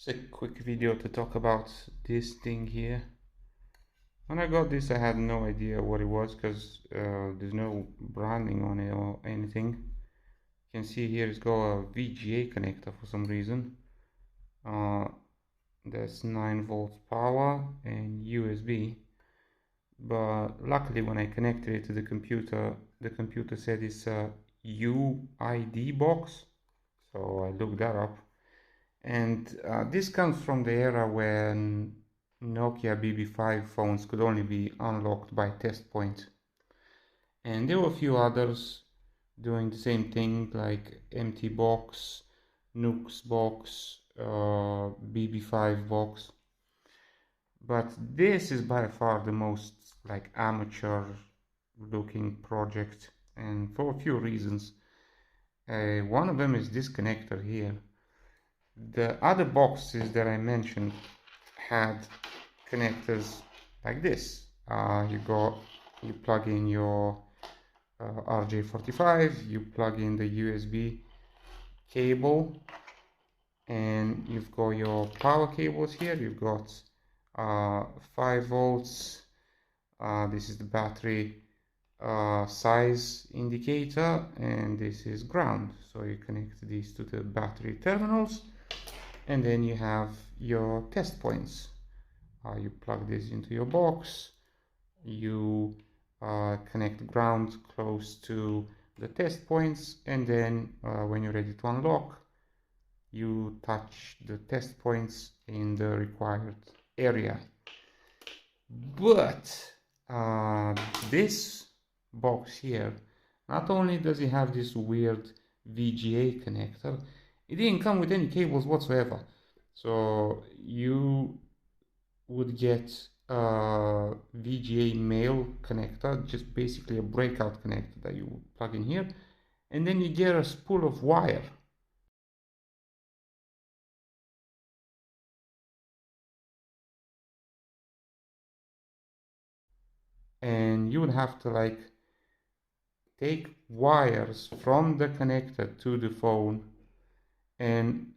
Just a quick video to talk about this thing here. When I got this, I had no idea what it was because there's no branding on it or anything. You can see here it's got a VGA connector for some reason. That's 9 volts power and USB. But luckily when I connected it to the computer said it's a UID box. So I looked that up. And this comes from the era when Nokia BB5 phones could only be unlocked by test point. And there were a few others doing the same thing, like empty box, Nux box, BB5 box. But this is by far the most like amateur looking project, and for a few reasons. One of them is this connector here. The other boxes that I mentioned had connectors like this. You plug in your RJ45, you plug in the USB cable, and you've got your power cables here. You've got 5 volts. This is the battery size indicator, and this is ground. So you connect these to the battery terminals, and then you have your test points. You plug this into your box, you connect ground close to the test points, and then when you're ready to unlock, you touch the test points in the required area. But this box here, not only does it have this weird VGA connector, it didn't come with any cables whatsoever. So you would get a VGA male connector, just basically a breakout connector that you plug in here, and then you get a spool of wire. And you would have to like take wires from the connector to the phone, and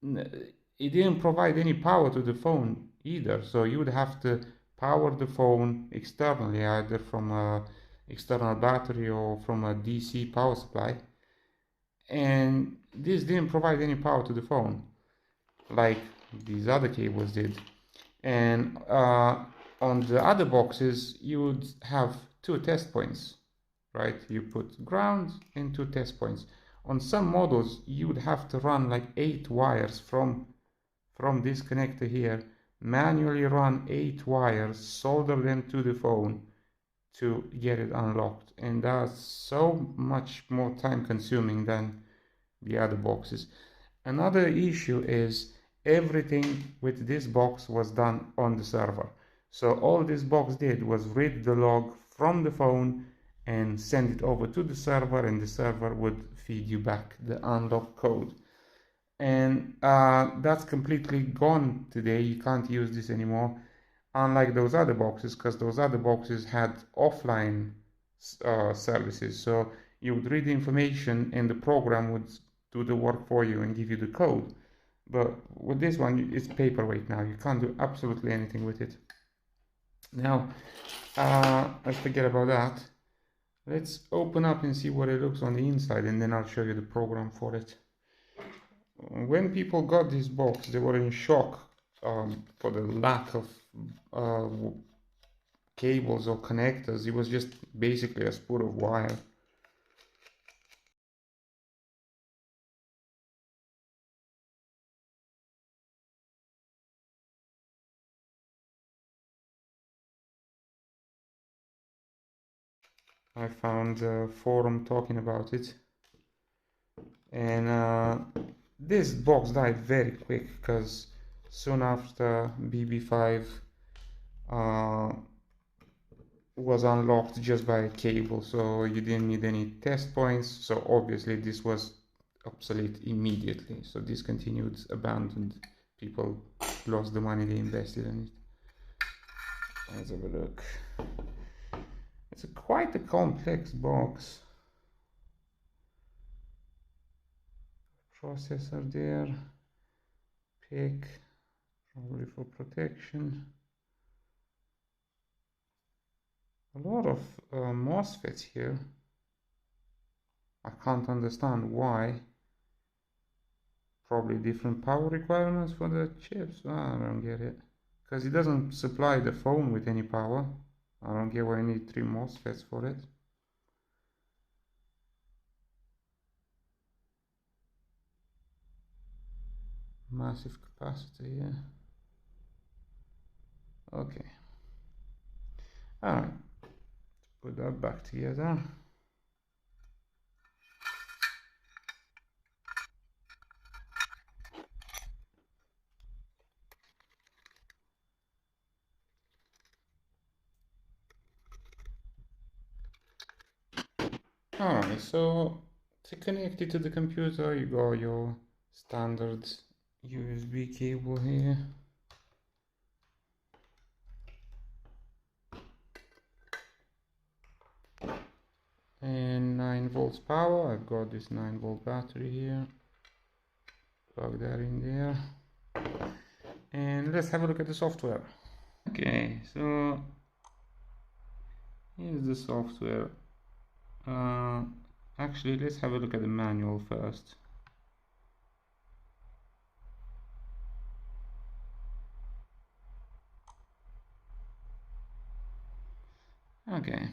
it didn't provide any power to the phone either. So you would have to power the phone externally, either from a external battery or from a DC power supply, and this didn't provide any power to the phone like these other cables did. And on the other boxes you would have 2 test points, right? You put ground and 2 test points. On some models you would have to run like 8 wires from this connector here, manually run 8 wires, solder them to the phone to get it unlocked, and that's so much more time consuming than the other boxes. Another issue is everything with this box was done on the server. So all this box did was read the log from the phone and send it over to the server, and the server would feed you back the unlock code. And that's completely gone today. You can't use this anymore, unlike those other boxes, because those other boxes had offline services. So you would read the information and the program would do the work for you and give you the code. But with this one, it's paperweight now. You can't do absolutely anything with it. Now, let's forget about that. Let's open up and see what it looks on the inside, and then I'll show you the program for it. When people got this box, they were in shock for the lack of cables or connectors. It was just basically a spool of wire. I found a forum talking about it, and this box died very quick because soon after BB5 was unlocked just by a cable, so you didn't need any test points. So obviously this was obsolete immediately, so discontinued, abandoned. People lost the money they invested in it. Let's have a look. It's quite a complex box. Processor there, pick, probably for protection. A lot of MOSFETs here. I can't understand why. Probably different power requirements for the chips. I don't get it. Because it doesn't supply the phone with any power. I don't get why I need 3 MOSFETs for it. Massive capacitor, yeah. Okay. Alright. Put that back together. Alright, so to connect it to the computer, you got your standard USB cable here. And 9 volts power. I've got this 9-volt battery here. Plug that in there. And let's have a look at the software. Okay, so here's the software. Actually, let's have a look at the manual first. Okay.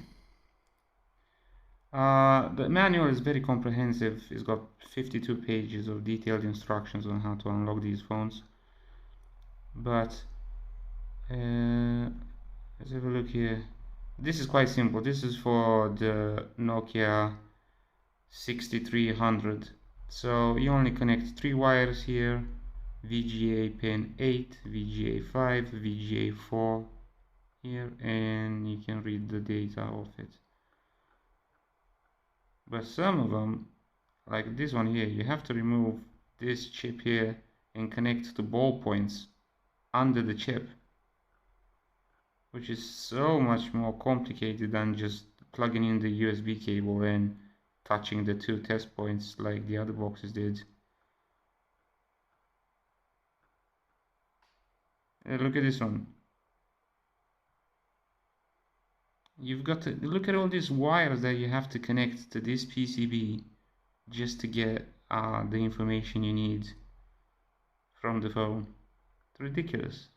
The manual is very comprehensive. It's got 52 pages of detailed instructions on how to unlock these phones. But let's have a look here. This is quite simple. This is for the Nokia 6300. So you only connect 3 wires here: VGA pin 8, VGA 5, VGA 4 here, and you can read the data of it. But some of them, like this one here, you have to remove this chip here and connect to ball points under the chip, which is so much more complicated than just plugging in the USB cable and touching the 2 test points like the other boxes did. Look at this one. You've got to look at all these wires that you have to connect to this PCB just to get the information you need from the phone. It's ridiculous.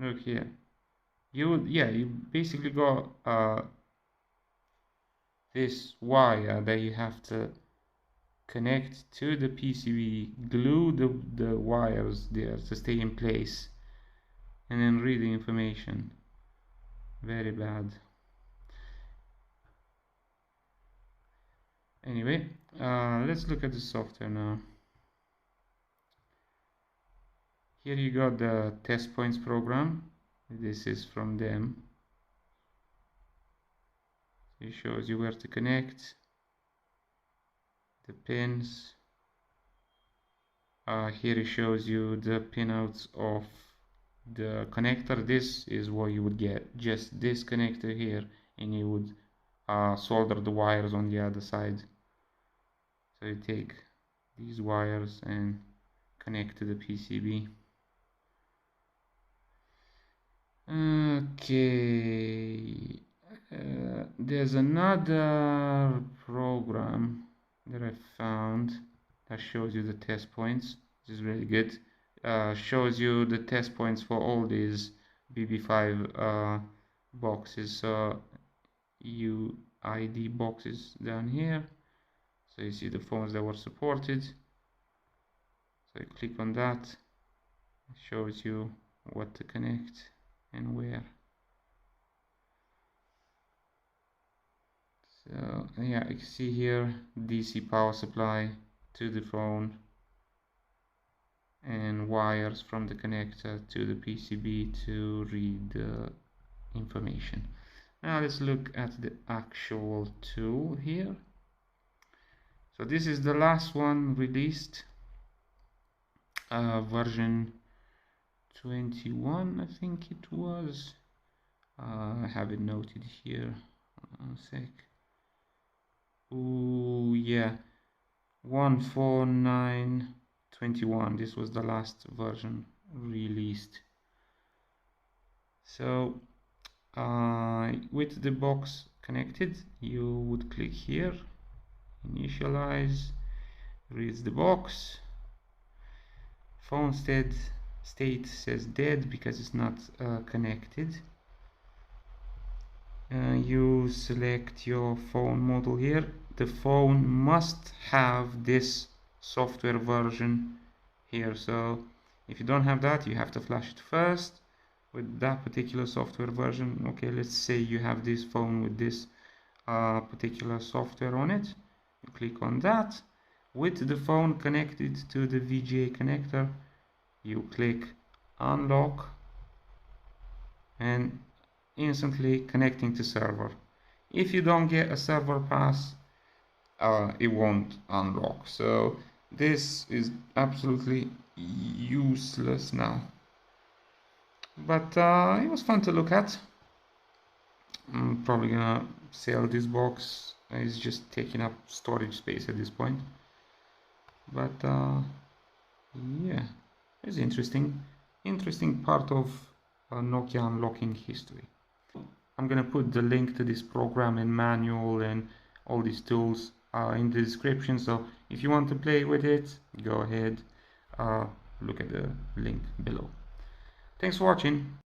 Look here. You basically got this wire that you have to connect to the PCB, glue the wires there to stay in place, and then read the information. Very bad. Anyway, let's look at the software now. Here you got the test points program. This is from them. It shows you where to connect the pins. Here it shows you the pinouts of the connector. This is what you would get, just this connector here, and you would solder the wires on the other side. So you take these wires and connect to the PCB. Okay, there's another program that I found that shows you the test points. This is really good. Shows you the test points for all these BB5 boxes. So U'ID boxes down here. So you see the phones that were supported. So you click on that. It shows you what to connect and where. So yeah, you can see here DC power supply to the phone and wires from the connector to the PCB to read the information. Now let's look at the actual tool here. So this is the last one released, version 21 I think it was. I have it noted here. Hold on a sec. Oh yeah, 14921. This was the last version released. So with the box connected, you would click here, initialize, reads the box. Phone state says dead because it's not connected. You select your phone model here. The phone must have this software version here, so if you don't have that, you have to flash it first with that particular software version. Okay, let's say you have this phone with this particular software on it. You click on that. With the phone connected to the VGA connector, you click unlock and instantly connecting to server. If you don't get a server pass, it won't unlock. So this is absolutely useless now. But it was fun to look at. I'm probably gonna sell this box. It's just taking up storage space at this point. But yeah, it's interesting part of Nokia unlocking history. I'm gonna put the link to this program and manual and all these tools in the description, so if you want to play with it, go ahead, look at the link below. Thanks for watching.